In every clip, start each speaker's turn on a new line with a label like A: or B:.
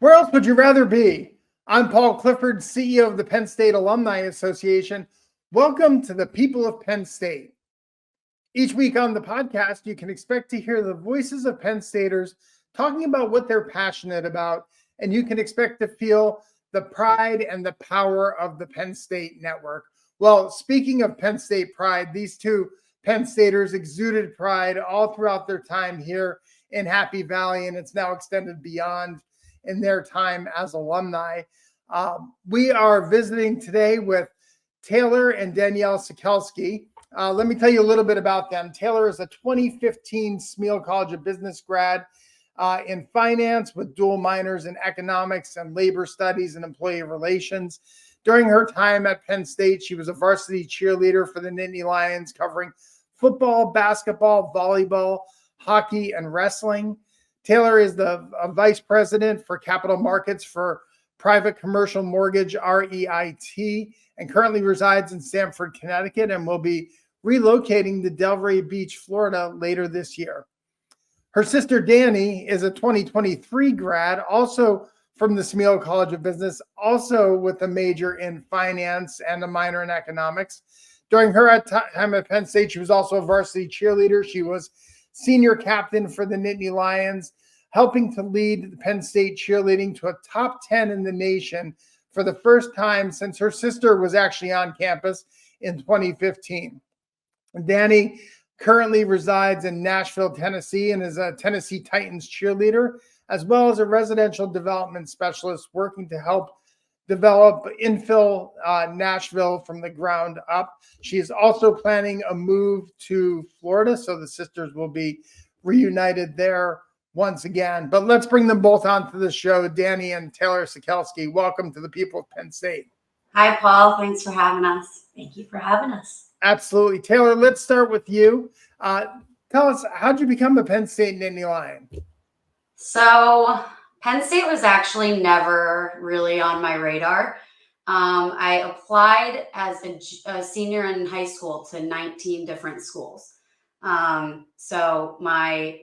A: Where else would you rather be? I'm Paul Clifford, CEO of the Penn State Alumni Association. Welcome to the people of Penn State. Each week on the podcast, you can expect to hear the voices of Penn Staters talking about what they're passionate about, and you can expect to feel the pride and the power of the Penn State network. Well, speaking of Penn State pride, these two Penn Staters exuded pride all throughout their time here in Happy Valley, and it's now extended beyond in their time as alumni. We are visiting today with Taylor and Danielle Sekelsky. Let me tell you a little bit about them. Taylor is a 2015 Smeal College of Business grad in finance with dual minors in economics and labor studies and employee relations. During her time at Penn State, she was a varsity cheerleader for the Nittany Lions, covering football, basketball, volleyball, hockey, and wrestling. Taylor is the vice president for capital markets for Private Commercial Mortgage, REIT, and currently resides in Stamford, Connecticut, and will be relocating to Delray Beach, Florida later this year. Her sister Dani is a 2023 grad, also from the Smeal College of Business, also with a major in finance and a minor in economics. During her time at Penn State, she was also a varsity cheerleader. She was senior captain for the Nittany Lions, helping to lead the Penn State cheerleading to a top 10 in the nation for the first time since her sister was actually on campus in 2015. Dani currently resides in Nashville, Tennessee, and is a Tennessee Titans cheerleader, as well as a residential development specialist working to help develop infill Nashville from the ground up. She is also planning a move to Florida, so the sisters will be reunited there once again. But let's bring them both onto the show. Dani and Taylor Sekelsky, welcome to the people of Penn State.
B: Hi, Paul. Thanks for having us.
C: Thank you for having us.
A: Absolutely. Taylor, let's start with you. Tell us, how'd you become a Penn State Nittany Lion?
B: So Penn State was actually never really on my radar. I applied as a senior in high school to 19 different schools. So I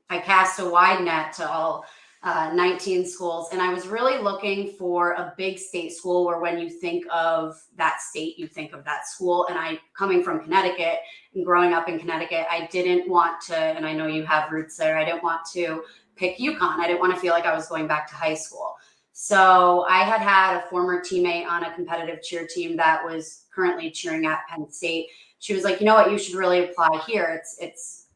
B: cast a wide net to all 19 schools, and I was really looking for a big state school where when you think of that state, you think of that school. And I, coming from Connecticut and growing up in Connecticut, I didn't want to, and I know you have roots there, I didn't want to pick UConn. I didn't want to feel like I was going back to high school. So I had a former teammate on a competitive cheer team that was currently cheering at Penn State. She was like, you know what, you should really apply here.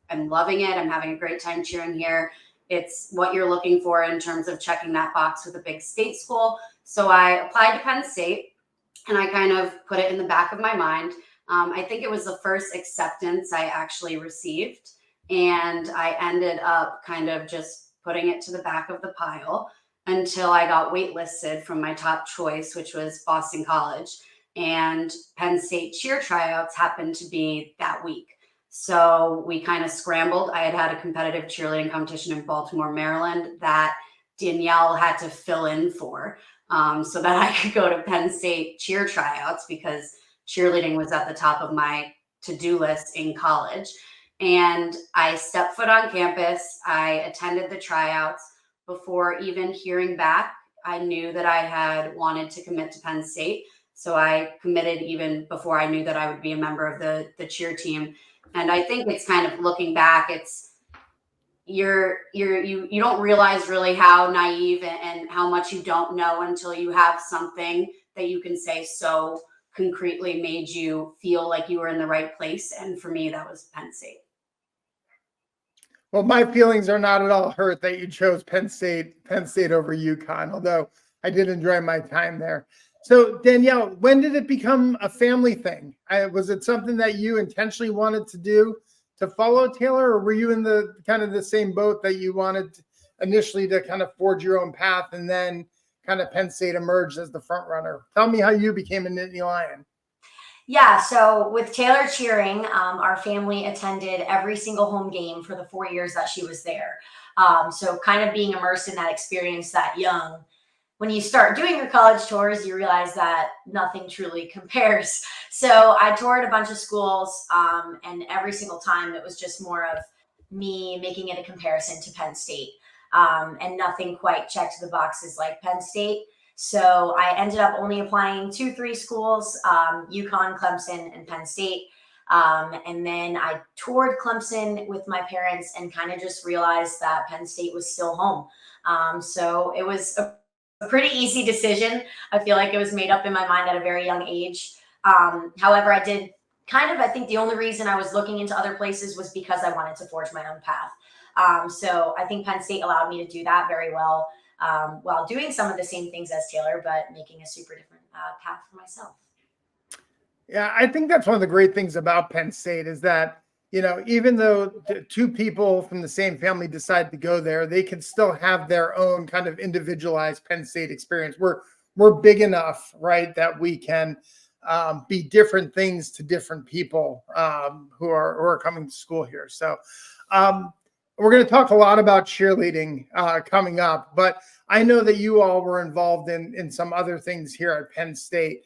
B: I'm loving it. I'm having a great time cheering here. It's what you're looking for in terms of checking that box with a big state school. So I applied to Penn State, and I kind of put it in the back of my mind. I think it was the first acceptance I actually received, and I ended up kind of just putting it to the back of the pile until I got waitlisted from my top choice, which was Boston College, and Penn State cheer tryouts happened to be that week. So we kind of scrambled. I had a competitive cheerleading competition in Baltimore, Maryland that Danielle had to fill in for so that I could go to Penn State cheer tryouts because cheerleading was at the top of my to-do list in college. And I stepped foot on campus. I attended the tryouts. Before even hearing back, I knew that I had wanted to commit to Penn State. So I committed even before I knew that I would be a member of the cheer team. And I think it's kind of looking back, you don't realize really how naive and how much you don't know until you have something that you can say so concretely made you feel like you were in the right place. And for me, that was Penn State.
A: Well, my feelings are not at all hurt that you chose Penn State over UConn, although I did enjoy my time there. So Danielle, when did it become a family thing? Was it something that you intentionally wanted to do to follow Taylor, or were you in the kind of the same boat that you wanted initially to kind of forge your own path and then kind of Penn State emerged as the front runner? Tell me how you became a Nittany Lion.
C: Yeah, so with Taylor cheering, our family attended every single home game for the 4 years that she was there. So kind of being immersed in that experience that young. When you start doing your college tours, you realize that nothing truly compares. So I toured a bunch of schools, and every single time it was just more of me making it a comparison to Penn State. and nothing quite checked the boxes like Penn State. So I ended up only applying to 3 schools, UConn, Clemson, and Penn State. And then I toured Clemson with my parents and kind of just realized that Penn State was still home. So it was a pretty easy decision. I feel like it was made up in my mind at a very young age. However, I did I think the only reason I was looking into other places was because I wanted to forge my own path. So I think Penn State allowed me to do that very well, while doing some of the same things as Taylor, but making a super different path for myself.
A: Yeah, I think that's one of the great things about Penn State is that, even though 2 people from the same family decide to go there, they can still have their own kind of individualized Penn State experience. We're big enough, right, that we can be different things to different people who are coming to school here. So we're going to talk a lot about cheerleading coming up, but I know that you all were involved in some other things here at Penn State.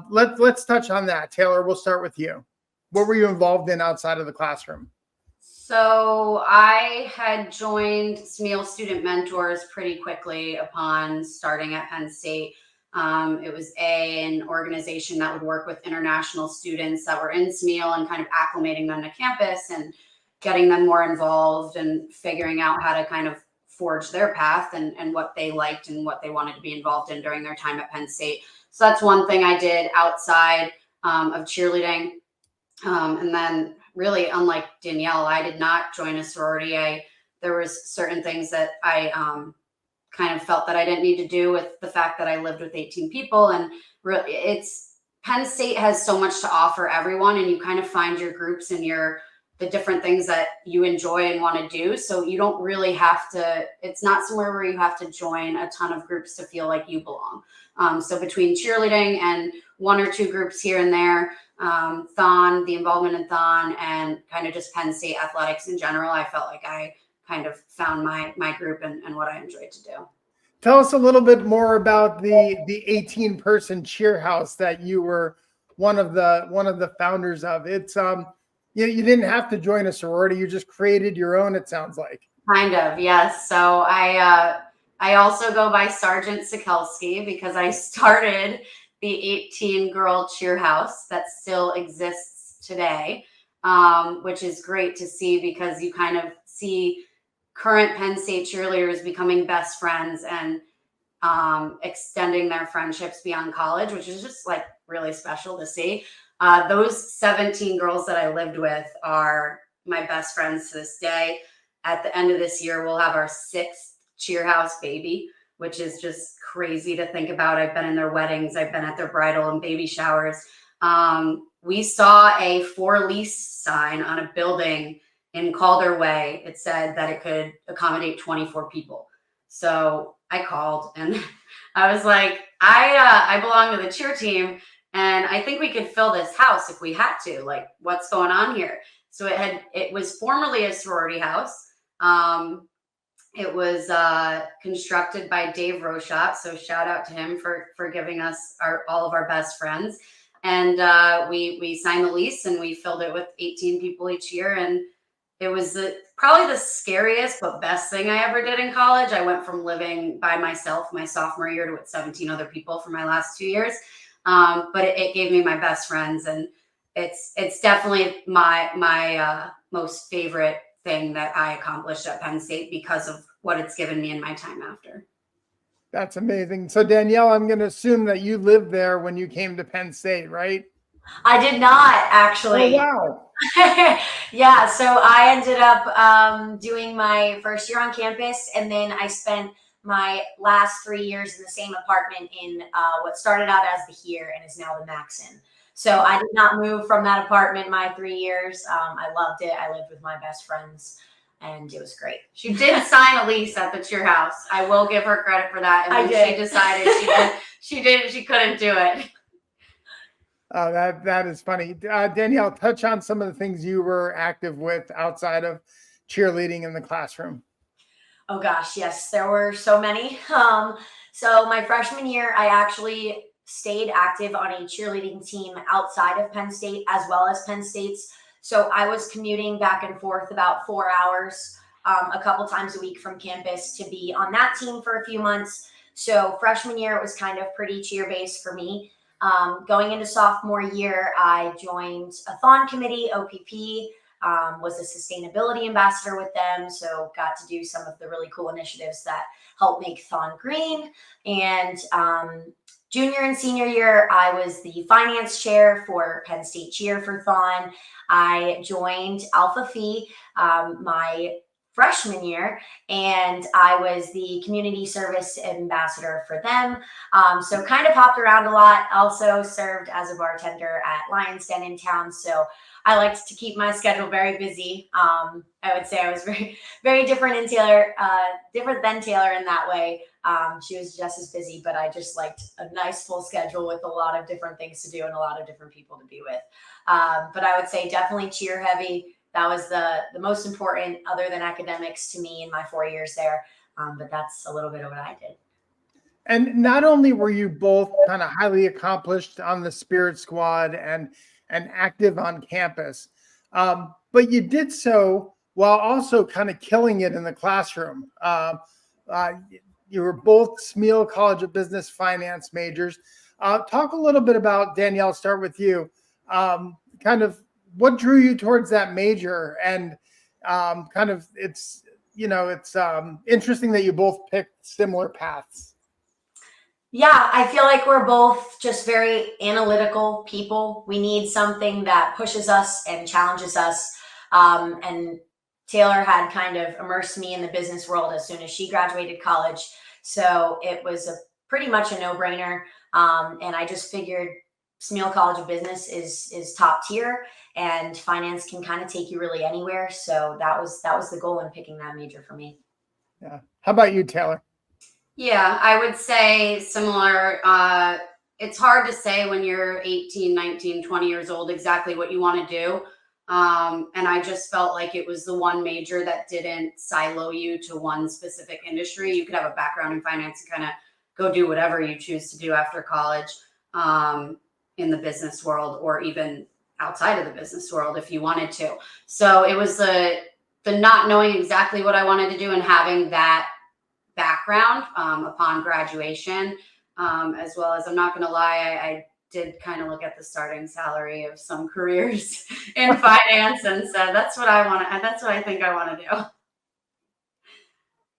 A: Let's touch on that. Taylor, we'll start with you. What were you involved in outside of the classroom?
B: So I had joined Smeal Student Mentors pretty quickly upon starting at Penn State. It was an organization that would work with international students that were in Smeal and kind of acclimating them to campus and getting them more involved and figuring out how to kind of forge their path and what they liked and what they wanted to be involved in during their time at Penn State. So that's one thing I did outside of cheerleading. And then really, unlike Danielle, I did not join a sorority. There was certain things that I kind of felt that I didn't need to do with the fact that I lived with 18 people. And really, Penn State has so much to offer everyone, and you kind of find your groups and the different things that you enjoy and want to do. So you don't really have to, it's not somewhere where you have to join a ton of groups to feel like you belong. So between cheerleading and 1 or 2 groups here and there, THON, the involvement in THON, and kind of just Penn State athletics in general, I felt like I kind of found my group and what I enjoyed to do.
A: Tell us a little bit more about the 18-person cheer house that you were one of the founders of. It's you didn't have to join a sorority, you just created your own, it sounds like.
B: Kind of, yes. So I also go by Sergeant Sekelsky because I started the 18-girl cheer house that still exists today, which is great to see because you kind of see current Penn State cheerleaders becoming best friends and extending their friendships beyond college, which is just like really special to see. Those 17 girls that I lived with are my best friends to this day. At the end of this year, we'll have our 6th cheer house baby, which is just crazy to think about. I've been in their weddings. I've been at their bridal and baby showers. We saw a for lease sign on a building in Calder Way. It said that it could accommodate 24 people. So I called and I was like, I belong to the cheer team and I think we could fill this house if we had to. Like, what's going on here? So it was formerly a sorority house. It was constructed by Dave Rochat, so shout out to him for giving us all of our best friends. And we signed the lease and we filled it with 18 people each year. And it was probably the scariest but best thing I ever did in college. I went from living by myself my sophomore year to with 17 other people for my last 2 years. But it gave me my best friends, and it's definitely my most favorite thing that I accomplished at Penn State because of what it's given me in my time after.
A: That's amazing. So Danielle, I'm going to assume that you lived there when you came to Penn State, right?
C: I did not actually.
A: Oh, wow.
C: Yeah, so I ended up doing my first year on campus, and then I spent my last 3 years in the same apartment in what started out as the Here and is now the Maxon. So I did not move from that apartment my 3 years. I loved it. I lived with my best friends, and it was great.
B: She did sign a lease at the cheer house. I will give her credit for that. And when she decided she couldn't do it.
A: Oh, that is funny. Danielle, touch on some of the things you were active with outside of cheerleading in the classroom.
C: Oh gosh, yes, there were so many. So my freshman year, I actually stayed active on a cheerleading team outside of Penn State as well as Penn State's. So I was commuting back and forth about 4 hours a couple times a week from campus to be on that team for a few months. So freshman year, it was kind of pretty cheer based for me. Going into sophomore year, I joined a THON committee, OPP, was a sustainability ambassador with them. So got to do some of the really cool initiatives that help make THON green. And junior and senior year, I was the finance chair for Penn State Cheer for THON. I joined Alpha Phi my freshman year, and I was the community service ambassador for them. So kind of hopped around a lot. Also served as a bartender at Lion's Den in town. So I liked to keep my schedule very busy. I would say I was very, very different than Taylor in that way. She was just as busy, but I just liked a nice full schedule with a lot of different things to do and a lot of different people to be with. But I would say definitely cheer heavy. That was the most important, other than academics, to me in my 4 years there. But that's a little bit of what I did.
A: And not only were you both kind of highly accomplished on the Spirit Squad and active on campus, but you did so while also kind of killing it in the classroom. You were both Smeal College of Business finance majors. Talk a little bit about, Danielle, start with you, kind of what drew you towards that major, and it's interesting that you both picked similar paths.
C: Yeah, I feel like we're both just very analytical people. We need something that pushes us and challenges us. And Taylor had kind of immersed me in the business world as soon as she graduated college. So it was pretty much a no-brainer. And I just figured Smeal College of Business is top tier, and finance can kind of take you really anywhere. So that was the goal in picking that major for me.
A: Yeah. How about you, Taylor?
B: Yeah, I would say similar. It's hard to say when you're 18, 19, 20 years old exactly what you want to do. And I just felt like it was the one major that didn't silo you to one specific industry. You could have a background in finance and kind of go do whatever you choose to do after college in the business world, or even outside of the business world if you wanted to. So it was the not knowing exactly what I wanted to do and having that background upon graduation, as well as, I'm not going to lie, I did kind of look at the starting salary of some careers in finance and said, that's what I want to, and that's what I think I want to do.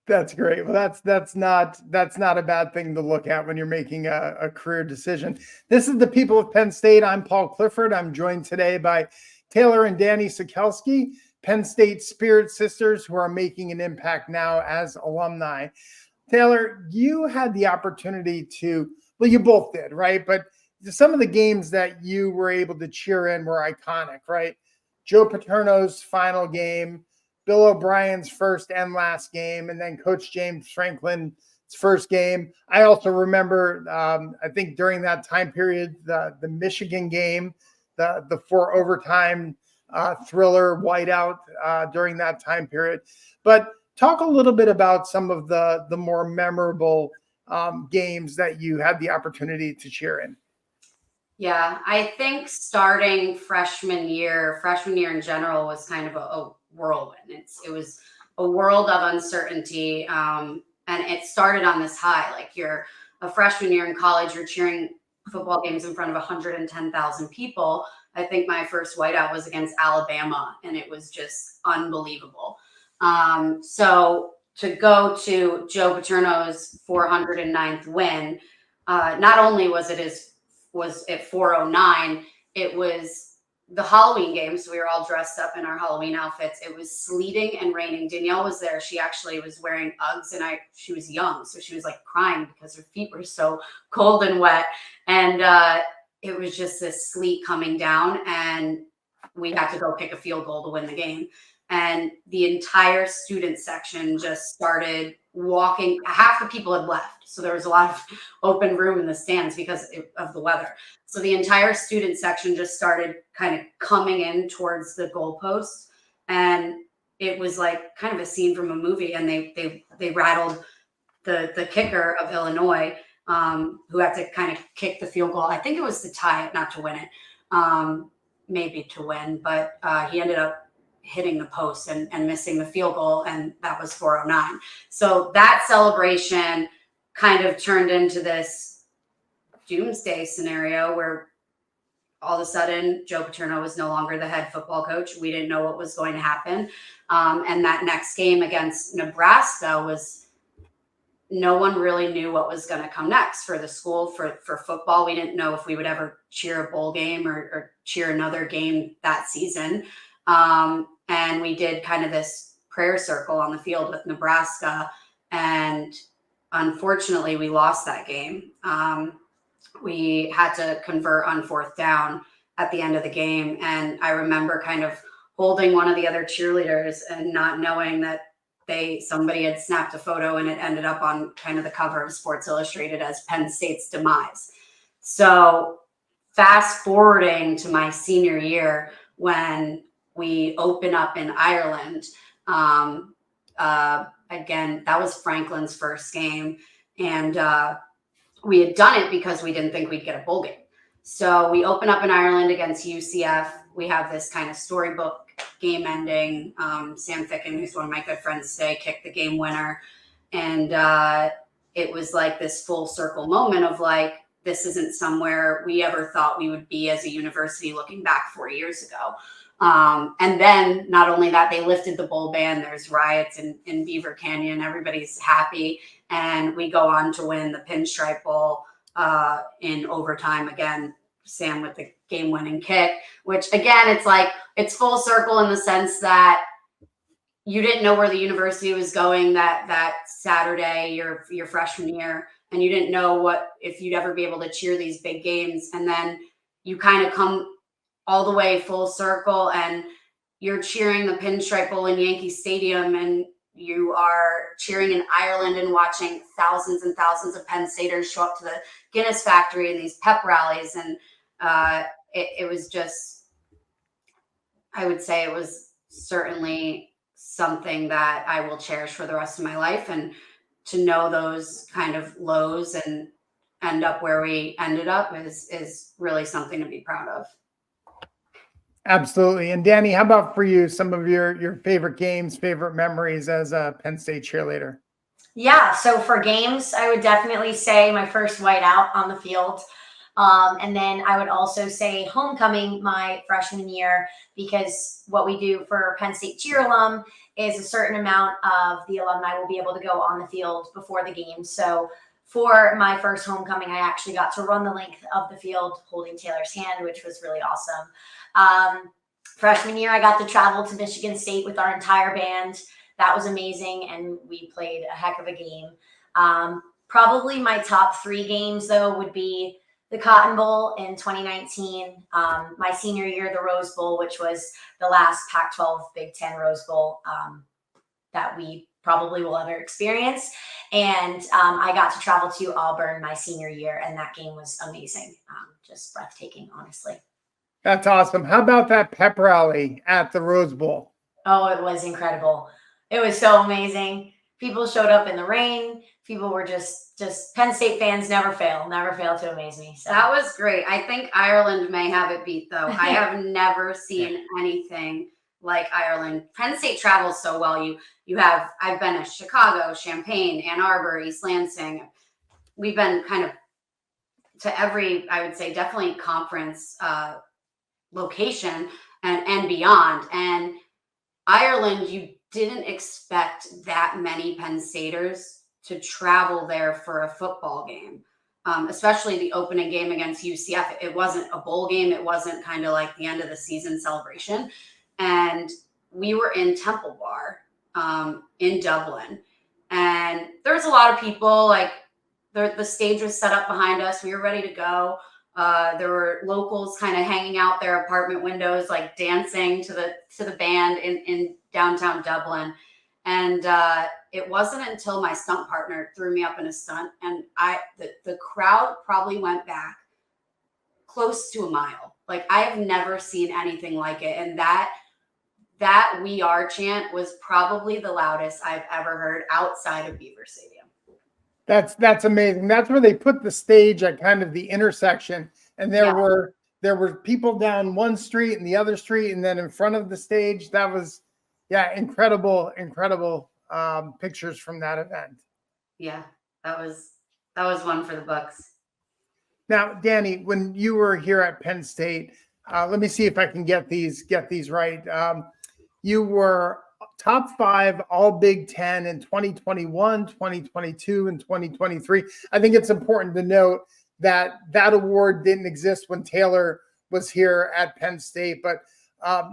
A: That's great. Well, that's not a bad thing to look at when you're making a career decision. This is the People of Penn State. I'm Paul Clifford. I'm joined today by Taylor and Danielle Sekelsky, Penn State Spirit sisters who are making an impact now as alumni. Taylor, you had the opportunity to, well, you both did, right? But some of the games that you were able to cheer in were iconic, right? Joe Paterno's final game, Bill O'Brien's first and last game, and then Coach James Franklin's first game. I also remember, I think during that time period, the Michigan game, the 4 overtime thriller whiteout during that time period. But talk a little bit about some of the more memorable games that you had the opportunity to cheer in.
B: Yeah, I think starting freshman year in general was kind of a whirlwind. It was a world of uncertainty. And it started on this high. Like, you're a freshman year in college, you're cheering football games in front of 110,000 people. I think my first whiteout was against Alabama, and it was just unbelievable. So to go to Joe Paterno's 409th win, not only was it 409, it was the Halloween game. So we were all dressed up in our Halloween outfits. It was sleeting and raining. Danielle was there. She actually was wearing Uggs, and she was young. So she was like crying because her feet were so cold and wet. And it was just this sleet coming down, and we had to go kick a field goal to win the game. And the entire student section just started walking. Half the people had left. So there was a lot of open room in the stands because of the weather. So the entire student section just started kind of coming in towards the goalposts. And it was like kind of a scene from a movie. And they rattled the kicker of Illinois, who had to kind of kick the field goal. I think it was to tie it, not to win it, maybe to win. But he ended up hitting the post and missing the field goal, and that was 409. So that celebration kind of turned into this doomsday scenario where all of a sudden Joe Paterno was no longer the head football coach. We didn't know what was going to happen. And that next game against Nebraska was, no one really knew what was going to come next for the school, for football. We didn't know if we would ever cheer a bowl game or cheer another game that season. And we did kind of this prayer circle on the field with Nebraska. And unfortunately, we lost that game. We had to convert on 4th down at the end of the game. And I remember kind of holding one of the other cheerleaders and not knowing that somebody had snapped a photo and it ended up on kind of the cover of Sports Illustrated as Penn State's demise. So fast forwarding to my senior year, when we open up in Ireland, again, that was Franklin's first game. And we had done it because we didn't think we'd get a bowl game. So we open up in Ireland against UCF. We have this kind of storybook game ending. Sam Ficken, who's one of my good friends today, kicked the game winner. And it was like this full circle moment of like, this isn't somewhere we ever thought we would be as a university looking back 4 years ago. And then not only that, they lifted the bowl ban. There's riots in Beaver Canyon. Everybody's happy. And we go on to win the Pinstripe Bowl in overtime. Again, Sam with the game-winning kick, which again, it's like, it's full circle in the sense that you didn't know where the university was going that Saturday, your freshman year, and you didn't know if you'd ever be able to cheer these big games. And then you kind of come all the way full circle and you're cheering the Pinstripe Bowl in Yankee Stadium, and you are cheering in Ireland and watching thousands and thousands of Penn Staters show up to the Guinness factory in these pep rallies. And it was just, I would say it was certainly something that I will cherish for the rest of my life. And to know those kind of lows and end up where we ended up is really something to be proud of.
A: Absolutely. And Danny, how about for you, some of your favorite games, favorite memories as a Penn State cheerleader?
C: Yeah, so for games, I would definitely say my first whiteout on the field. And then I would also say homecoming my freshman year, because what we do for Penn State cheer alum is a certain amount of the alumni will be able to go on the field before the game. So for my first homecoming, I actually got to run the length of the field holding Taylor's hand, which was really awesome. Freshman year, I got to travel to Michigan State with our entire band. That was amazing, and we played a heck of a game. Probably my top 3 games, though, would be the Cotton Bowl in 2019, my senior year, the Rose Bowl, which was the last Pac-12 Big Ten Rose Bowl that we probably will ever experience. And I got to travel to Auburn my senior year, and that game was amazing, just breathtaking, honestly.
A: That's awesome. How about that pep rally at the Rose Bowl?
C: Oh, it was incredible. It was so amazing. People showed up in the rain. People were just Penn State fans never fail to amaze me. So
B: that was great. I think Ireland may have it beat, though. I have never seen anything like Ireland. Penn State travels so well. I've been to Chicago, Champaign, Ann Arbor, East Lansing. We've been kind of to every, I would say, definitely conference location and beyond. And Ireland, you didn't expect that many Penn Staters to travel there for a football game, especially the opening game against UCF. It wasn't a bowl game. It wasn't kind of like the end of the season celebration. And we were in Temple Bar in Dublin. And there was a lot of people, like the stage was set up behind us. We were ready to go. There were locals kind of hanging out their apartment windows, like dancing to the band in downtown Dublin. And it wasn't until my stunt partner threw me up in a stunt, and the crowd probably went back close to a mile. Like, I have never seen anything like it. And that "We Are" chant was probably the loudest I've ever heard outside of Beaver Stadium.
A: That's amazing. That's where they put the stage at kind of the intersection, and there were there were people down one street and the other street, and then in front of the stage. That was, yeah, incredible pictures from that event.
B: Yeah, that was one for the books.
A: Now, Danny, when you were here at Penn State, let me see if I can get these right. You were top 5 all Big Ten in 2021, 2022, and 2023. I think it's important to note that that award didn't exist when Taylor was here at Penn State, but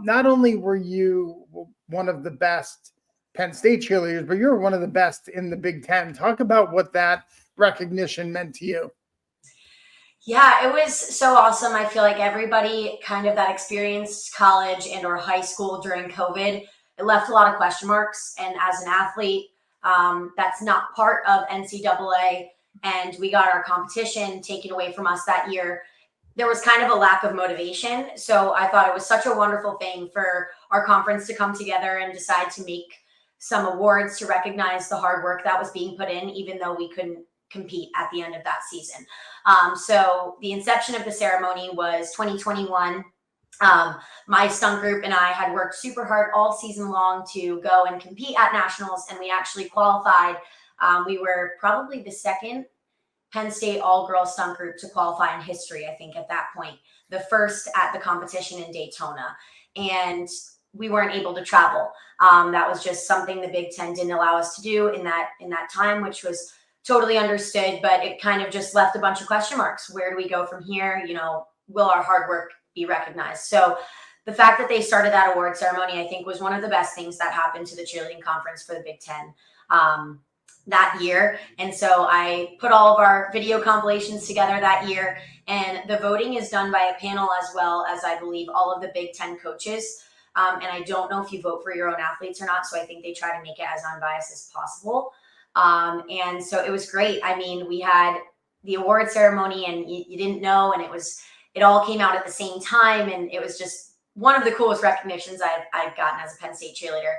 A: not only were you one of the best Penn State cheerleaders, but you're one of the best in the Big Ten. Talk about what that recognition meant to you.
C: Yeah, it was so awesome. I feel like everybody kind of that experienced college and or high school during COVID, it left a lot of question marks. And as an athlete, that's not part of NCAA. And we got our competition taken away from us that year. There was kind of a lack of motivation. So I thought it was such a wonderful thing for our conference to come together and decide to make some awards to recognize the hard work that was being put in, even though we couldn't compete at the end of that season. So the inception of the ceremony was 2021. My stunt group and I had worked super hard all season long to go and compete at nationals, and we actually qualified. We were probably the second Penn State all-girls stunt group to qualify in history, I think, at that point. The first at the competition in Daytona. And we weren't able to travel. That was just something the Big Ten didn't allow us to do in that time, which was totally understood, but it kind of just left a bunch of question marks. Where do we go from here? You know, will our hard work be recognized? So the fact that they started that award ceremony, I think, was one of the best things that happened to the cheerleading conference for the Big Ten that year. And so I put all of our video compilations together that year, and the voting is done by a panel as well as, I believe, all of the Big Ten coaches. And I don't know if you vote for your own athletes or not, so I think they try to make it as unbiased as possible. And so it was great. I mean, we had the award ceremony, and you didn't know, and it all came out at the same time, and it was just one of the coolest recognitions I've gotten as a Penn State cheerleader.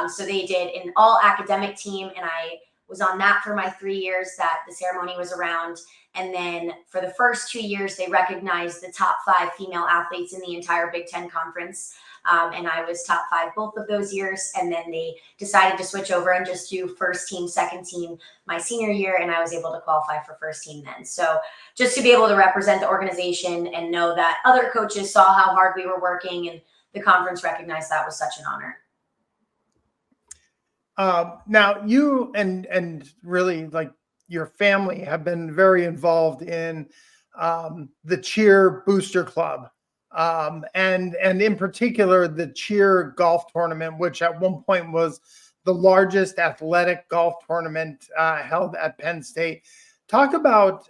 C: So they did an all academic team, and I was on that for my 3 years that the ceremony was around. And then for the first 2 years, they recognized the top 5 female athletes in the entire Big Ten conference. And I was top 5 both of those years. And then they decided to switch over and just do first team, second team my senior year. And I was able to qualify for first team then. So just to be able to represent the organization and know that other coaches saw how hard we were working and the conference recognized that was such an honor.
A: Now you and really like your family have been very involved in the cheer booster club. And in particular, the cheer golf tournament, which at one point was the largest athletic golf tournament held at Penn State. Talk about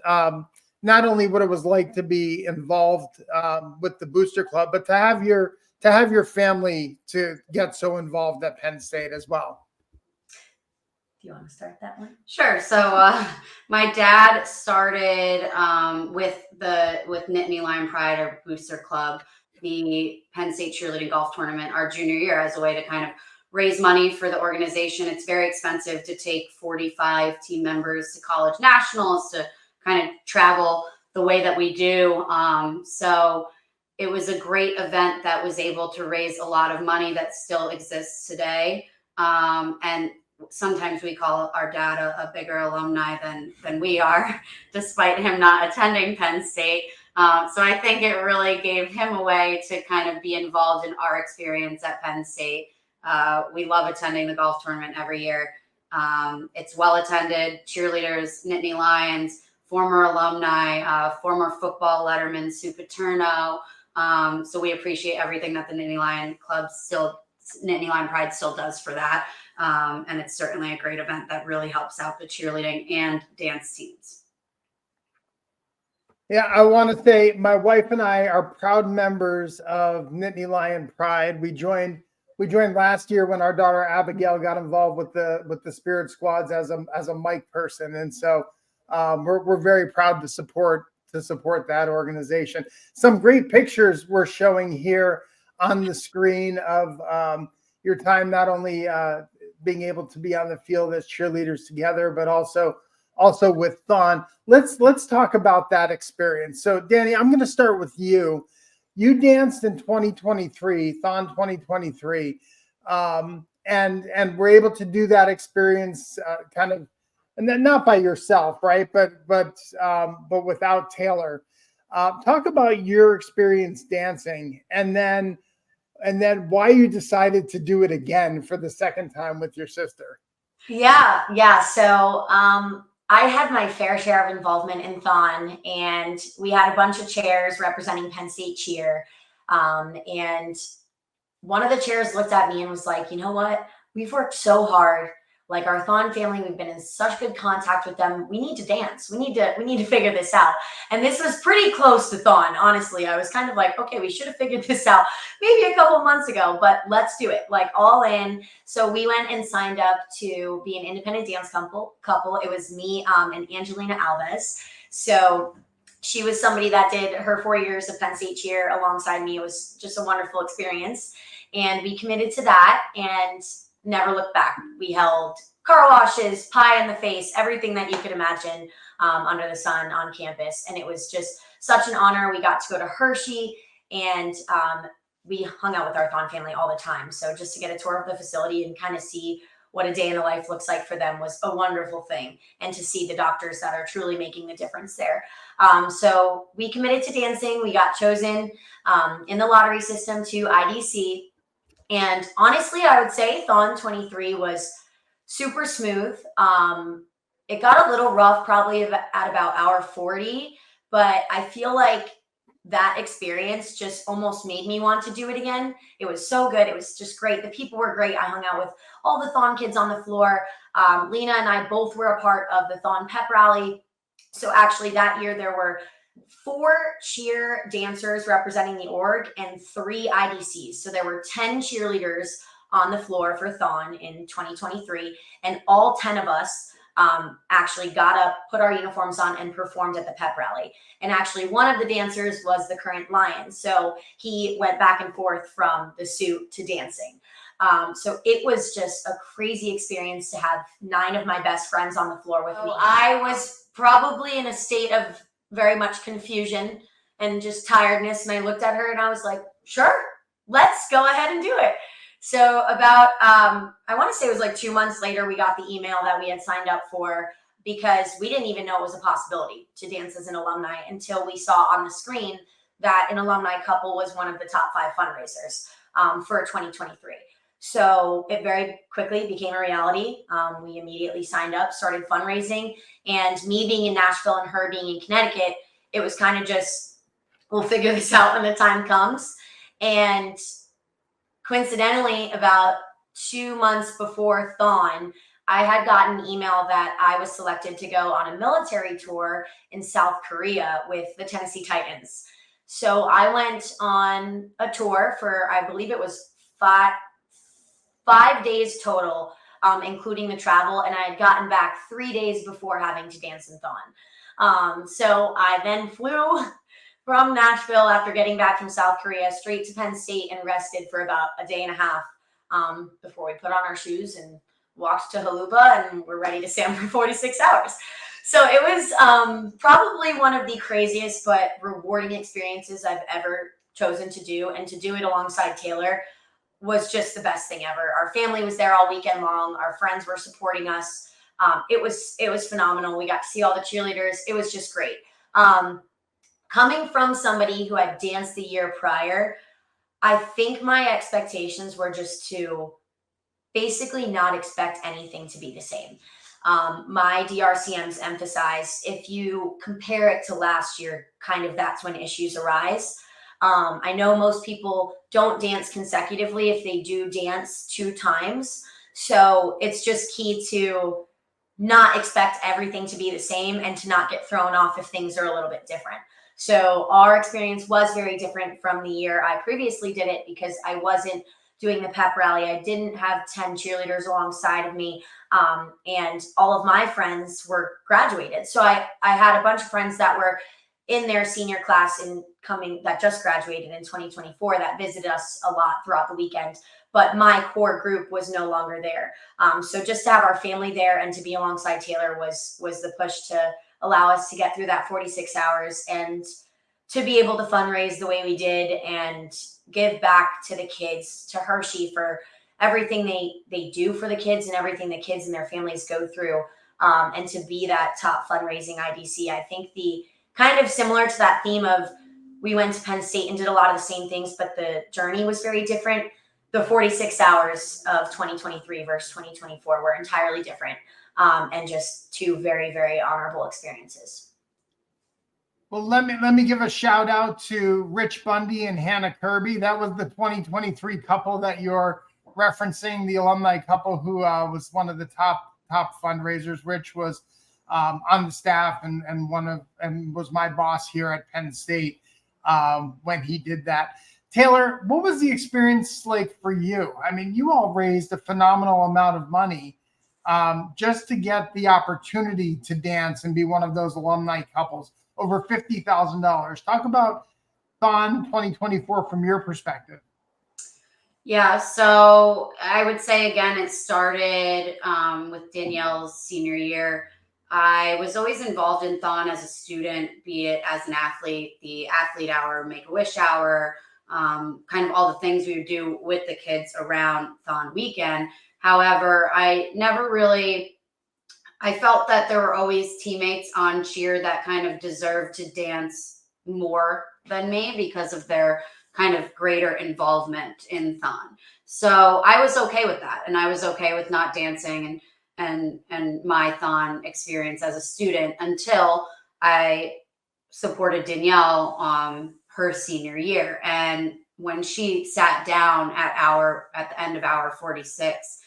A: not only what it was like to be involved with the booster club, but to have your family to get so involved at Penn State as well.
C: Do you want to start that one?
B: Sure. So my dad started with Nittany Lion Pride, or Booster Club, the Penn State cheerleading golf tournament our junior year as a way to kind of raise money for the organization. It's very expensive to take 45 team members to college nationals, to kind of travel the way that we do. So it was a great event that was able to raise a lot of money that still exists today. And sometimes we call our dad a bigger alumni than we are, despite him not attending Penn State. So I think it really gave him a way to kind of be involved in our experience at Penn State. We love attending the golf tournament every year. It's well attended. Cheerleaders, Nittany Lions, former alumni, former football letterman Sue Paterno. So we appreciate everything that the Nittany Lion Pride still does for that. And it's certainly a great event that really helps out the cheerleading and dance teams.
A: Yeah, I want to say my wife and I are proud members of Nittany Lion Pride. We joined last year when our daughter Abigail got involved with the Spirit Squads as a mic person, and so we're very proud to support that organization. Some great pictures we're showing here on the screen of your time, not only being able to be on the field as cheerleaders together, but also with THON. Let's talk about that experience. So Danny, I'm going to start with you. you danced in 2023, THON 2023, and were able to do that experience kind of, and then not by yourself, right? But without Taylor. Talk about your experience dancing, and then why you decided to do it again for the second time with your sister.
C: Yeah. So I had my fair share of involvement in THON, and we had a bunch of chairs representing Penn State cheer. And one of the chairs looked at me and was like, you know what? We've worked so hard. Like our THON family, we've been in such good contact with them. We need to dance. We need to figure this out. And this was pretty close to THON, honestly. I was kind of like, okay, we should have figured this out maybe a couple months ago, but let's do it, like all in. So we went and signed up to be an independent dance couple. It was me and Angelina Alves. So she was somebody that did her 4 years of Penn State cheer alongside me. It was just a wonderful experience. And we committed to that and never looked back. We held car washes, pie in the face, everything that you could imagine under the sun on campus. And it was just such an honor. We got to go to Hershey, and we hung out with our THON family all the time. So just to get a tour of the facility and kind of see what a day in the life looks like for them was a wonderful thing. And to see the doctors that are truly making the difference there. So we committed to dancing. We got chosen in the lottery system to IDC. And honestly, I would say THON 23 was super smooth. It got a little rough probably at about hour 40, but I feel like that experience just almost made me want to do it again. It was so good. It was just great. The people were great. I hung out with all the THON kids on the floor. Lena and I both were a part of the THON pep rally. So actually that year there were 4 cheer dancers representing the org and 3 IDCs. So there were 10 cheerleaders on the floor for THON in 2023. And all 10 of us actually got up, put our uniforms on, and performed at the pep rally. And actually one of the dancers was the current Lion. So he went back and forth from the suit to dancing. So it was just a crazy experience to have 9 of my best friends on the floor with me. I was probably in a state of very much confusion and just tiredness. And I looked at her and I was like, sure, let's go ahead and do it. So about, I want to say it was like 2 months later, we got the email that we had signed up for, because we didn't even know it was a possibility to dance as an alumni until we saw on the screen that an alumni couple was one of the top 5 fundraisers for 2023. So it very quickly became a reality. We immediately signed up, started fundraising, and me being in Nashville and her being in Connecticut, it was kind of just, we'll figure this out when the time comes. And coincidentally, about 2 months before THON, I had gotten an email that I was selected to go on a military tour in South Korea with the Tennessee Titans. So I went on a tour for, I believe it was 5 days total, including the travel, and I had gotten back 3 days before having to dance in THON. So I then flew from Nashville after getting back from South Korea straight to Penn State and rested for about a day and a half before we put on our shoes and walked to Haluba, and we're ready to stand for 46 hours. So it was probably one of the craziest but rewarding experiences I've ever chosen to do, and to do it alongside Taylor was just the best thing ever. Our family was there all weekend long. Our friends were supporting us. It was phenomenal. We got to see all the cheerleaders. It was just great. Coming from somebody who had danced the year prior, I think my expectations were just to basically not expect anything to be the same. My DRCMs emphasize, if you compare it to last year, kind of that's when issues arise. I know most people don't dance consecutively if they do dance 2 times. So it's just key to not expect everything to be the same and to not get thrown off if things are a little bit different. So our experience was very different from the year I previously did it, because I wasn't doing the pep rally. I didn't have 10 cheerleaders alongside of me. And all of my friends were graduated. So I had a bunch of friends that were in their senior class that just graduated in 2024 that visited us a lot throughout the weekend. But my core group was no longer there. So just to have our family there and to be alongside Taylor was the push to allow us to get through that 46 hours and to be able to fundraise the way we did and give back to the kids, to Hershey, for everything they do for the kids and everything the kids and their families go through, and to be that top fundraising IDC. I think the kind of similar to that theme of, we went to Penn State and did a lot of the same things, but the journey was very different. The 46 hours of 2023 versus 2024 were entirely different, and just two very, very honorable experiences.
A: Well, let me give a shout out to Rich Bundy and Hannah Kirby. That was the 2023 couple that you're referencing, the alumni couple who was one of the top fundraisers. Rich was on the staff and was my boss here at Penn State when he did that. Taylor, what was the experience like for you? I mean, you all raised a phenomenal amount of money just to get the opportunity to dance and be one of those alumni couples. Over $50,000. Talk about THON 2024 from your perspective.
B: Yeah, so I would say, again, it started with Danielle's senior year. I was always involved in THON as a student, be it as an athlete, the athlete hour, Make-A-Wish hour, kind of all the things we would do with the kids around THON weekend. However, I felt that there were always teammates on cheer that kind of deserved to dance more than me because of their kind of greater involvement in THON. So I was okay with that. And I was okay with not dancing and my THON experience as a student until I supported Danielle on her senior year. And when she sat down at the end of hour 46,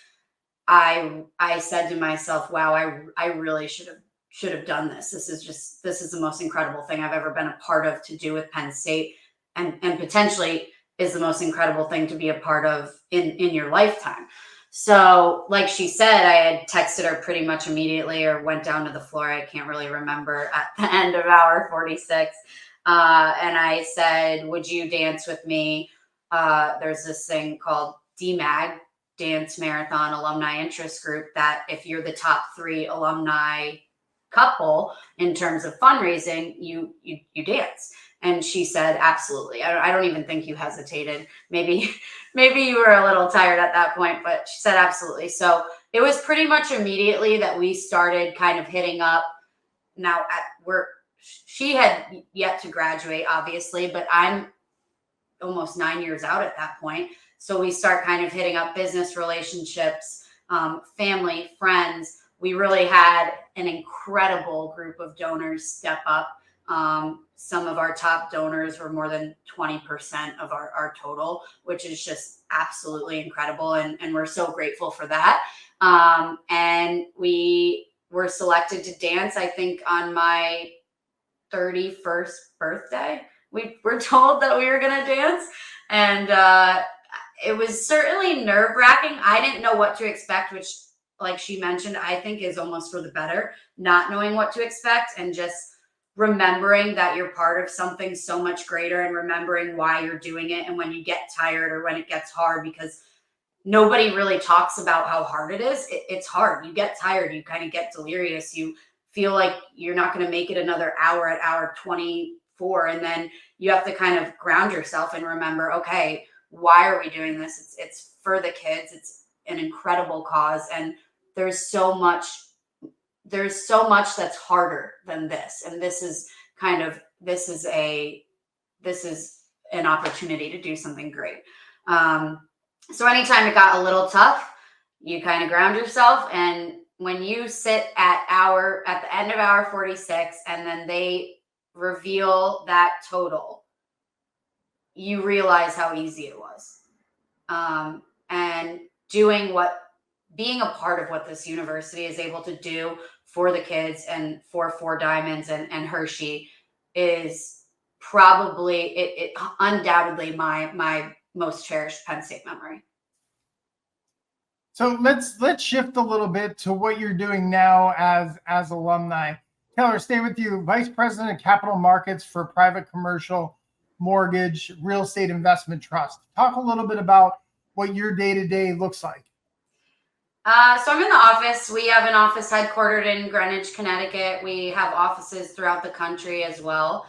B: I said to myself, wow, I really should have done this. This is the most incredible thing I've ever been a part of to do with Penn State, and potentially is the most incredible thing to be a part of in your lifetime. So like she said, I had texted her pretty much immediately, or went down to the floor. I can't really remember, at the end of hour 46. And I said, would you dance with me? There's this thing called DMAG, Dance Marathon Alumni Interest Group, that if you're the top 3 alumni couple in terms of fundraising, you dance. And she said, absolutely. I don't even think you hesitated. Maybe you were a little tired at that point, but she said, absolutely. So it was pretty much immediately that we started kind of hitting up. Now at work, she had yet to graduate, obviously, but I'm almost 9 years out at that point. So we start kind of hitting up business relationships, family, friends. We really had an incredible group of donors step up. Some of our top donors were more than 20% of our total, which is just absolutely incredible. And we're so grateful for that. And we were selected to dance, I think, on my 31st birthday. We were told that we were going to dance. And it was certainly nerve-wracking. I didn't know what to expect, which, like she mentioned, I think is almost for the better, not knowing what to expect and just remembering that you're part of something so much greater, and remembering why you're doing it. And when you get tired or when it gets hard, because nobody really talks about how hard it is. It's hard. You get tired. You kind of get delirious. You feel like you're not going to make it another hour at hour 24. And then you have to kind of ground yourself and remember, okay, why are we doing this? It's for the kids. It's an incredible cause. And there's so much that's harder than this. And this is an opportunity to do something great. So anytime it got a little tough, you kind of ground yourself. And when you sit at the end of hour 46, and then they reveal that total, you realize how easy it was. And being a part of what this university is able to do for the kids and for Four Diamonds and Hershey is probably undoubtedly my most cherished Penn State memory.
A: So let's shift a little bit to what you're doing now as alumni. Taylor, stay with you. Vice President of Capital Markets for Private Commercial Mortgage Real Estate Investment Trust. Talk a little bit about what your day-to-day looks like.
B: So I'm in the office. We have an office headquartered in Greenwich, Connecticut. We have offices throughout the country as well.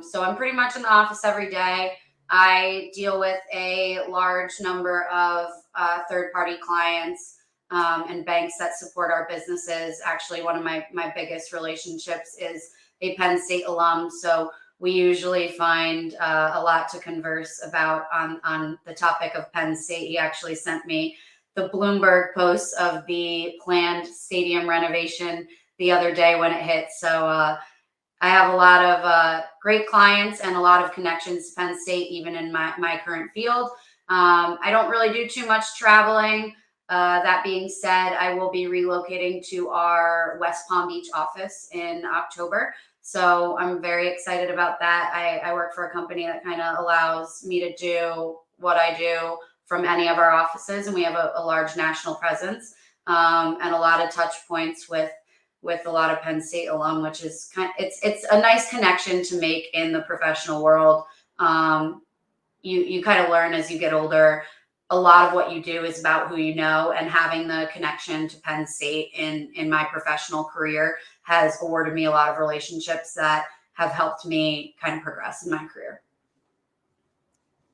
B: So I'm pretty much in the office every day. I deal with a large number of third-party clients and banks that support our businesses. Actually, one of my biggest relationships is a Penn State alum. So we usually find a lot to converse about on the topic of Penn State. He actually sent me the Bloomberg post of the planned stadium renovation the other day when it hit. So I have a lot of great clients and a lot of connections to Penn State, even in my current field. I don't really do too much traveling. That being said, I will be relocating to our West Palm Beach office in October. So I'm very excited about that. I work for a company that kind of allows me to do what I do from any of our offices. And we have a large national presence and a lot of touch points with a lot of Penn State alum, which is it's a nice connection to make in the professional world. You kind of learn as you get older. A lot of what you do is about who you know, and having the connection to Penn State in my professional career has awarded me a lot of relationships that have helped me kind of progress in my career.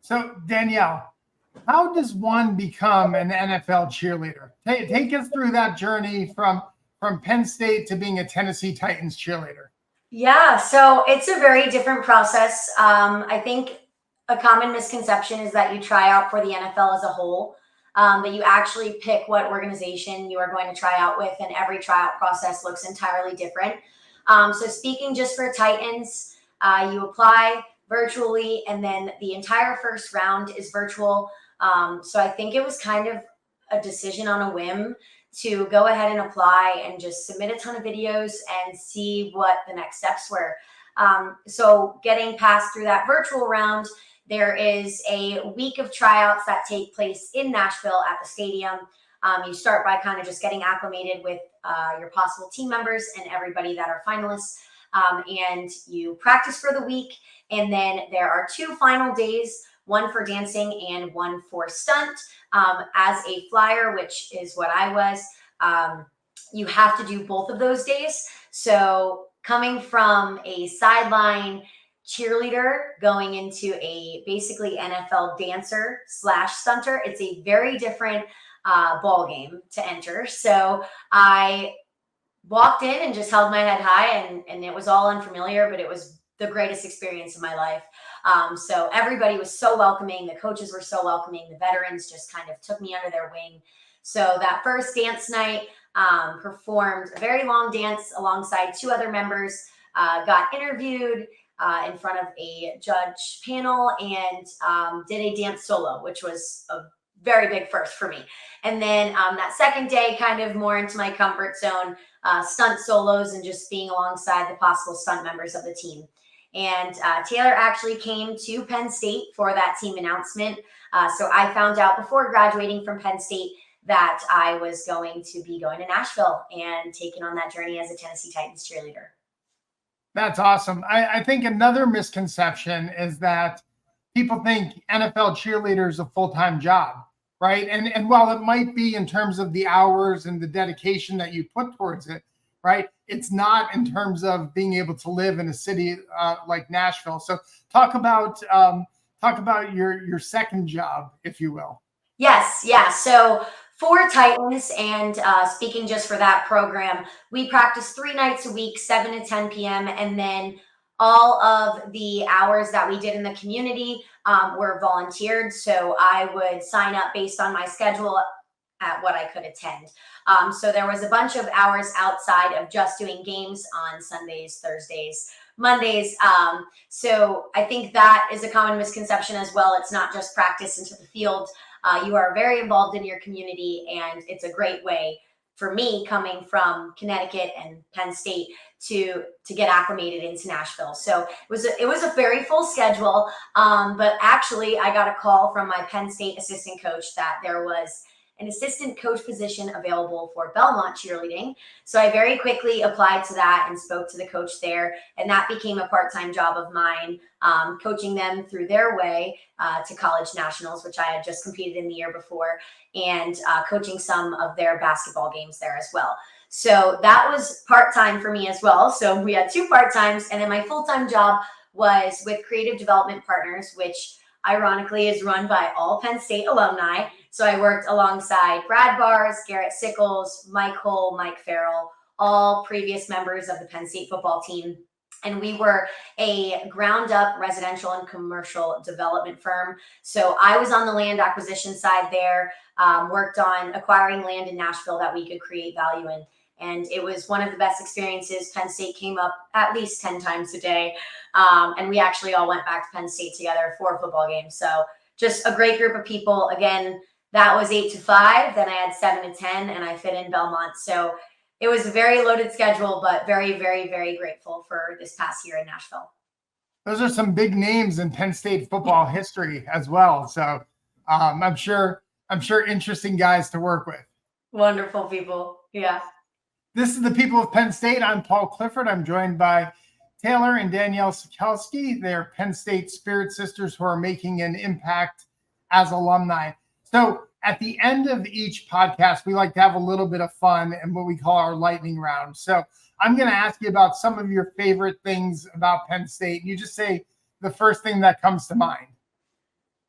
A: So Danielle, how does one become an NFL cheerleader? Take us through that journey from Penn State to being a Tennessee Titans cheerleader.
C: Yeah, so it's a very different process. I think a common misconception is that you try out for the NFL as a whole, but you actually pick what organization you are going to try out with, and every tryout process looks entirely different. So speaking just for Titans, you apply virtually, and then the entire first round is virtual. So I think it was kind of a decision on a whim to go ahead and apply and just submit a ton of videos and see what the next steps were. So getting past through that virtual round, there is a week of tryouts that take place in Nashville at the stadium. You start by kind of just getting acclimated with your possible team members and everybody that are finalists. And you practice for the week. And then there are 2 final days, one for dancing and one for stunt. As a flyer, which is what I was, you have to do both of those days. So coming from a sideline cheerleader going into a basically NFL dancer / stunter, it's a very different ball game to enter. So I walked in and just held my head high, and it was all unfamiliar, but it was the greatest experience of my life. So everybody was so welcoming. The coaches were so welcoming. The veterans just kind of took me under their wing. So that first dance night, performed a very long dance alongside 2 other members, got interviewed in front of a judge panel, and did a dance solo, which was a very big first for me. And then that second day, kind of more into my comfort zone, stunt solos and just being alongside the possible stunt members of the team. And Taylor actually came to Penn State for that team announcement. So I found out before graduating from Penn State that I was going to be going to Nashville and taking on that journey as a Tennessee Titans cheerleader.
A: That's awesome. I think another misconception is that people think NFL cheerleader is a full-time job, right? And while it might be in terms of the hours and the dedication that you put towards it, right, it's not in terms of being able to live in a city like Nashville. So talk about your second job, if you will.
C: Yes, yeah. So for Titans, and speaking just for that program, we practice 3 nights a week, 7 to 10 p.m. And then all of the hours that we did in the community were volunteered. So I would sign up based on my schedule at what I could attend. So there was a bunch of hours outside of just doing games on Sundays, Thursdays, Mondays. So I think that is a common misconception as well. It's not just practice into the field. You are very involved in your community, and it's a great way for me, coming from Connecticut and Penn State, to get acclimated into Nashville. So it was a very full schedule. But actually, I got a call from my Penn State assistant coach that there was an assistant coach position available for Belmont cheerleading. So I very quickly applied to that and spoke to the coach there. And that became a part-time job of mine, coaching them through their way to college nationals, which I had just competed in the year before, and coaching some of their basketball games there as well. So that was part-time for me as well. So we had 2 part-times, and then my full-time job was with Creative Development Partners, which ironically is run by all Penn State alumni. So I worked alongside Brad Bars, Garrett Sickles, Mike Hull, Mike Farrell, all previous members of the Penn State football team. And we were a ground up residential and commercial development firm. So I was on the land acquisition side there, worked on acquiring land in Nashville that we could create value in. And it was one of the best experiences. Penn State came up at least 10 times a day. And we actually all went back to Penn State together for a football game. So just a great group of people. Again, that was 8 to 5. Then I had 7 to 10 and I fit in Belmont. So it was a very loaded schedule, but very, very, very grateful for this past year in Nashville.
A: Those are some big names in Penn State football history as well. So I'm sure interesting guys to work with.
C: Wonderful people. Yeah.
A: This is the People of Penn State. I'm Paul Clifford. I'm joined by Taylor and Danielle Sekelsky. They're Penn State Spirit Sisters who are making an impact as alumni. So at the end of each podcast, we like to have a little bit of fun and what we call our lightning round. So I'm going to ask you about some of your favorite things about Penn State. You just say the first thing that comes to mind.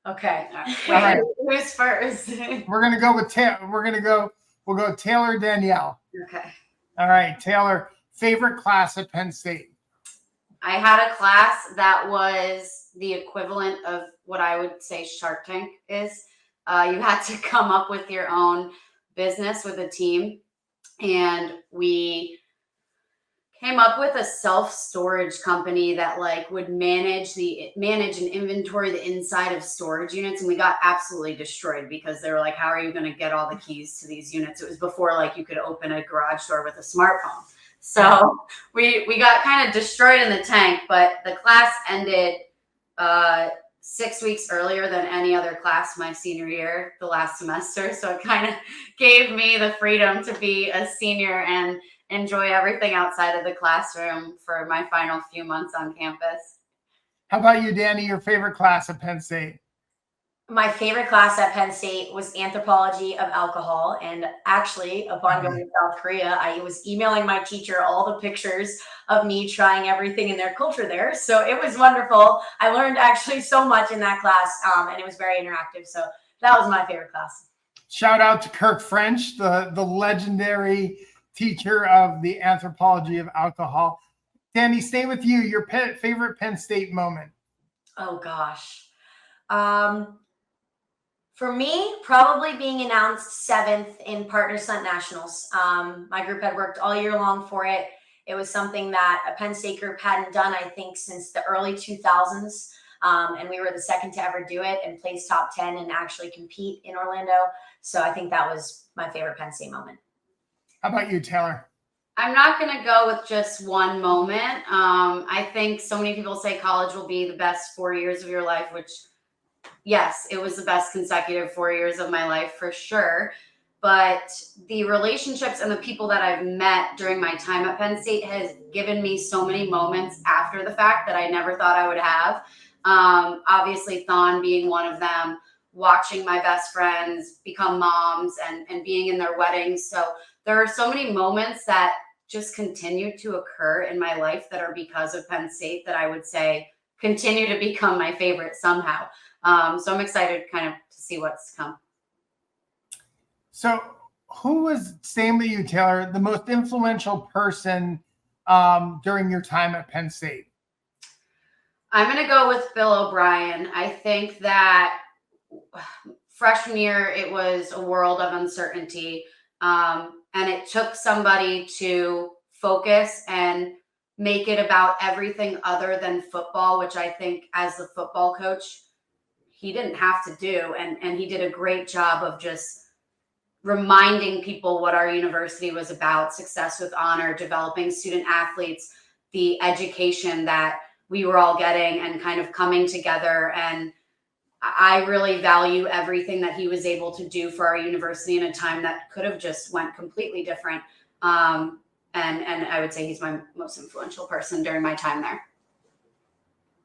C: Okay.
B: Wait,
A: right.
B: Who's first?
A: We're going to go with Taylor. We'll go Taylor, Danielle.
B: Okay.
A: All right, Taylor, favorite class at Penn State?
B: I had a class that was the equivalent of what I would say Shark Tank is. You had to come up with your own business with a team. And we came up with a self-storage company that would manage and inventory the inside of storage units. And we got absolutely destroyed because they were like, how are you going to get all the keys to these units? It was before you could open a garage door with a smartphone. So we got kind of destroyed in the tank, but the class ended 6 weeks earlier than any other class my senior year, the last semester. So it kind of gave me the freedom to be a senior and enjoy everything outside of the classroom for my final few months on campus.
A: How about you, Danny? Your favorite class at Penn State?
C: My favorite class at Penn State was anthropology of alcohol. And actually, upon going to South Korea, I was emailing my teacher all the pictures of me trying everything in their culture there. So it was wonderful. I learned actually so much in that class, and it was very interactive. So that was my favorite class.
A: Shout out to Kirk French, the legendary teacher of the anthropology of alcohol. Danny, stay with you. Your favorite Penn State moment?
C: Oh, gosh. For me, probably being announced 7th in Partner Stunt Nationals. My group had worked all year long for it. It was something that a Penn State group hadn't done, I think, since the early 2000s. And we were the second to ever do it and place top 10 and actually compete in Orlando. So I think that was my favorite Penn State moment.
A: How about you, Taylor?
B: I'm not going to go with just one moment. I think so many people say college will be the best 4 years of your life, which yes, it was the best consecutive 4 years of my life for sure. But the relationships and the people that I've met during my time at Penn State has given me so many moments after the fact that I never thought I would have. Obviously, THON being one of them, watching my best friends become moms and being in their weddings. So there are so many moments that just continue to occur in my life that are because of Penn State that I would say continue to become my favorite somehow. So I'm excited kind of to see what's to come.
A: So who was, same with you, Taylor, the most influential person during your time at Penn State?
B: I'm going to go with Bill O'Brien. I think that freshman year, it was a world of uncertainty. And it took somebody to focus and make it about everything other than football, which I think as the football coach, he didn't have to do. And he did a great job of just reminding people what our university was about, success with honor, developing student athletes, the education that we were all getting and kind of coming together. And I really value everything that he was able to do for our university in a time that could have just went completely different. And I would say he's my most influential person during my time there.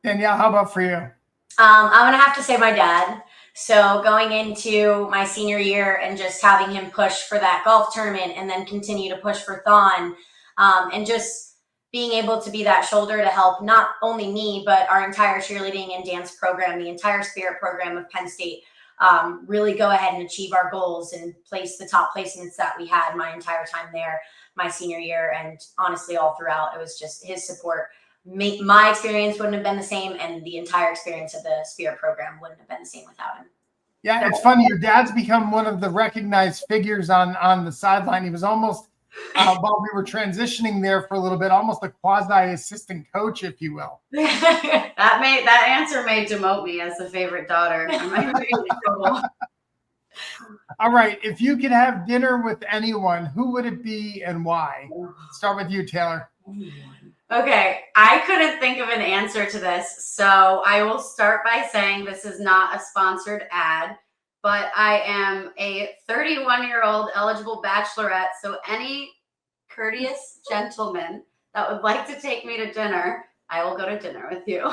A: Danielle, how about for you?
C: I'm going to have to say my dad. So going into my senior year and just having him push for that golf tournament and then continue to push for THON, and just being able to be that shoulder to help not only me, but our entire cheerleading and dance program, the entire spirit program of Penn State, really go ahead and achieve our goals and place the top placements that we had my entire time there, my senior year. And honestly, all throughout, it was just his support. My experience wouldn't have been the same, and the entire experience of the spirit program wouldn't have been the same without him.
A: Yeah, it's funny. Your dad's become one of the recognized figures on the sideline. He was almost, while we were transitioning there for a little bit, almost a quasi-assistant coach, if you will.
B: That answer may demote me as the favorite daughter. I might be in trouble.
A: All right. If you could have dinner with anyone, who would it be and why? Start with you, Taylor.
B: Okay, I couldn't think of an answer to this, so I will start by saying this is not a sponsored ad, but I am a 31-year-old eligible bachelorette, so any courteous gentleman that would like to take me to dinner, I will go to dinner with you.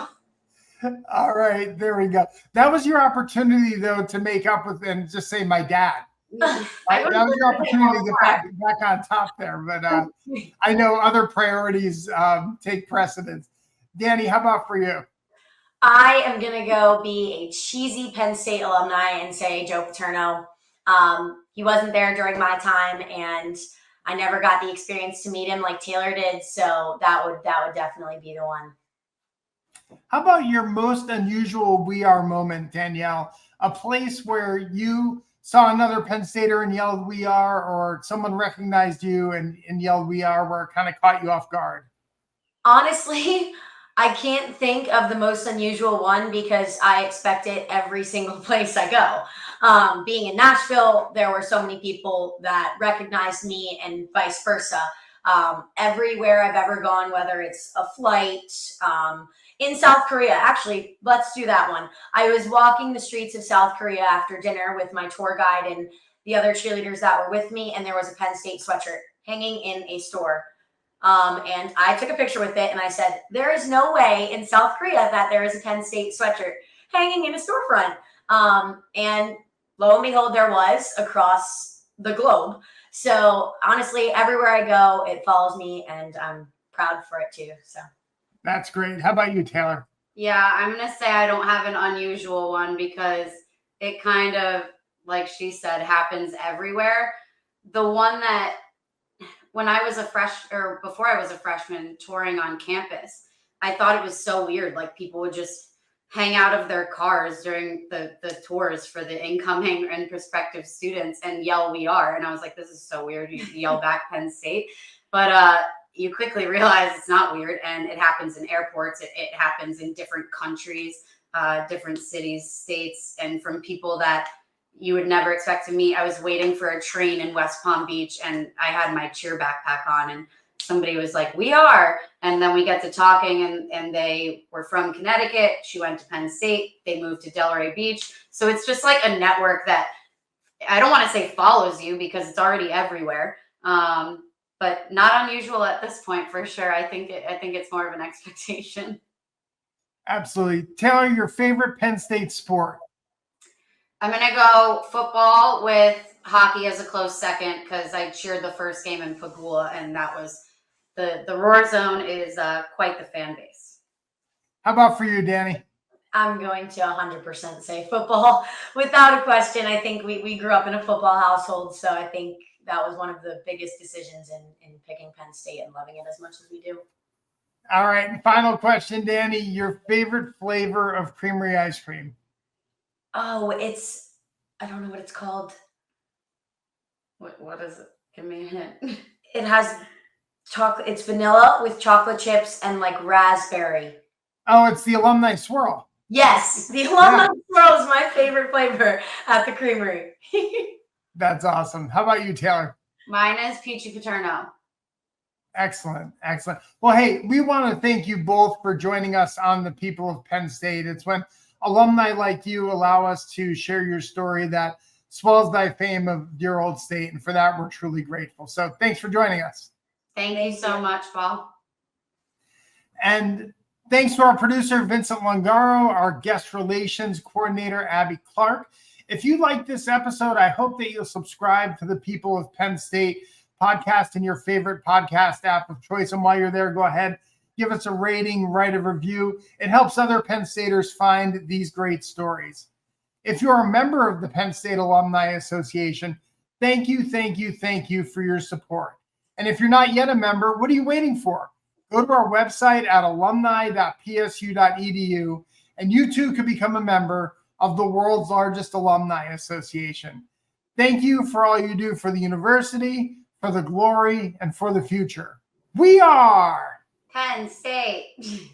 A: All right, there we go. That was your opportunity, though, to make up with and just say my dad. That was your opportunity to get back on top there, but I know other priorities take precedence. Danny, how about for you?
C: I am going to go be a cheesy Penn State alumni and say Joe Paterno. He wasn't there during my time, and I never got the experience to meet him like Taylor did, so that would definitely be the one.
A: How about your most unusual We Are moment, Danielle? A place where you saw another Penn Stater and yelled "We Are," or someone recognized you and yelled "We Are," where it kind of caught you off guard?
C: Honestly, I can't think of the most unusual one because I expect it every single place I go. Being in Nashville, there were so many people that recognized me and vice versa. Everywhere I've ever gone, whether it's a flight, in South Korea, actually, let's do that one. I was walking the streets of South Korea after dinner with my tour guide and the other cheerleaders that were with me, and there was a Penn State sweatshirt hanging in a store. And I took a picture with it, and I said, there is no way in South Korea that there is a Penn State sweatshirt hanging in a storefront. And lo and behold, there was across the globe. So honestly, everywhere I go, it follows me, and I'm proud for it too. So
A: that's great. How about you, Taylor?
B: Yeah, I'm going to say I don't have an unusual one because it kind of, like she said, happens everywhere. The one that when I was before I was a freshman touring on campus, I thought it was so weird. Like people would just hang out of their cars during the tours for the incoming and prospective students and yell "We Are." And I was like, this is so weird. You yell back Penn State. But you quickly realize it's not weird. And it happens in airports. It happens in different countries, different cities, states, and from people that you would never expect to meet. I was waiting for a train in West Palm Beach and I had my cheer backpack on and somebody was like, "We are." And then we get to talking and they were from Connecticut. She went to Penn State. They moved to Delray Beach. So it's just like a network that I don't want to say follows you because it's already everywhere. But not unusual at this point for sure. I think it's more of an expectation.
A: Absolutely. Taylor, your favorite Penn State sport?
B: I'm going to go football with hockey as a close second because I cheered the first game in Pagula, and that was the Roar Zone is quite the fan base.
A: How about for you, Danny?
C: I'm going to 100% say football without a question. I think we grew up in a football household, so I think that was one of the biggest decisions in picking Penn State and loving it as much as we do.
A: All right. And final question, Danny, your favorite flavor of creamery ice cream?
C: Oh, I don't know what it's called.
B: What is it? Give me a hint.
C: It has chocolate. It's vanilla with chocolate chips and like raspberry.
A: Oh, it's the Alumni Swirl.
C: Yes, the Alumni Swirl is my favorite flavor at the creamery.
A: That's awesome. How about you, Taylor?
B: Mine is Peachy Paterno.
A: Excellent. Excellent. Well, hey, we want to thank you both for joining us on the People of Penn State. It's when alumni like you allow us to share your story that swells thy fame of your old state. And for that, we're truly grateful. So thanks for joining us.
B: Thank you so much, Paul.
A: And thanks to our producer, Vincent Longaro, our guest relations coordinator, Abby Clark. If you like this episode, I hope that you'll subscribe to the People of Penn State podcast in your favorite podcast app of choice. And while you're there, go ahead, give us a rating, write a review. It helps other Penn Staters find these great stories. If you're a member of the Penn State Alumni Association, thank you for your support. And if you're not yet a member, what are you waiting for? Go to our website at alumni.psu.edu, and you too can become a member of the world's largest alumni association. Thank you for all you do for the university, for the glory, and for the future. We are
B: Penn State.